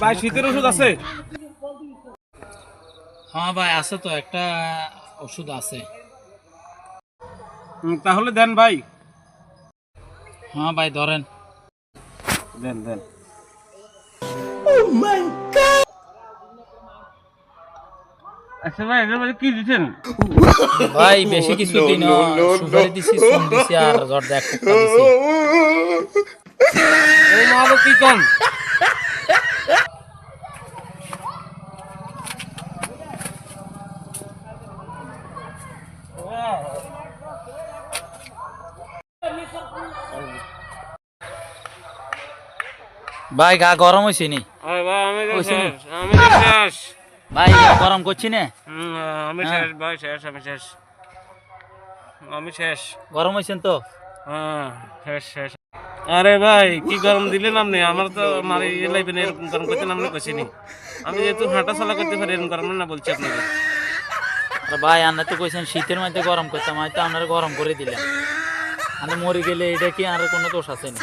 ভাই শীতের ওষুধ আছে? হ্যাঁ ভাই আছে তো, একটা ওষুধ আছে। তাহলে দেন ভাই। হ্যাঁ ভাই ধরেন। দেন দেন। আচ্ছা ভাই এটার মধ্যে কি দিচ্ছেন? ভাই বেশি কিছু দিই না, সুপারি দিছি, চুন দিছি আর জর্দা এক টুকরা দিছি। ও মা গো, কি কম? ভাই গা গরম হয়েছে নি? আমি হয়েছে নি? শেষ। ভাই গরম করছি না? আমি শেষ ভাই, শেষ আমি শেষ। আমি শেষ। গরম হয়েছেন তো? হ্যাঁ শেষ শেষ। আরে ভাই কি গরম দিলেন আপনি? আমার তো মারি লাইফে এরকম গরম করতে আপনি কইছিনি। আমি যেহেতু হাঁটা চলা করতে পারি এরকম গরম না বলছি আপনাকে। আরে ভাই আপনি তো কইছেন শীতের মধ্যে গরম করতাম, আমি তো আপনার গরম করে দিলাম। আমি মরে গেলে এটা কি আর কোনো দোষ আছে না?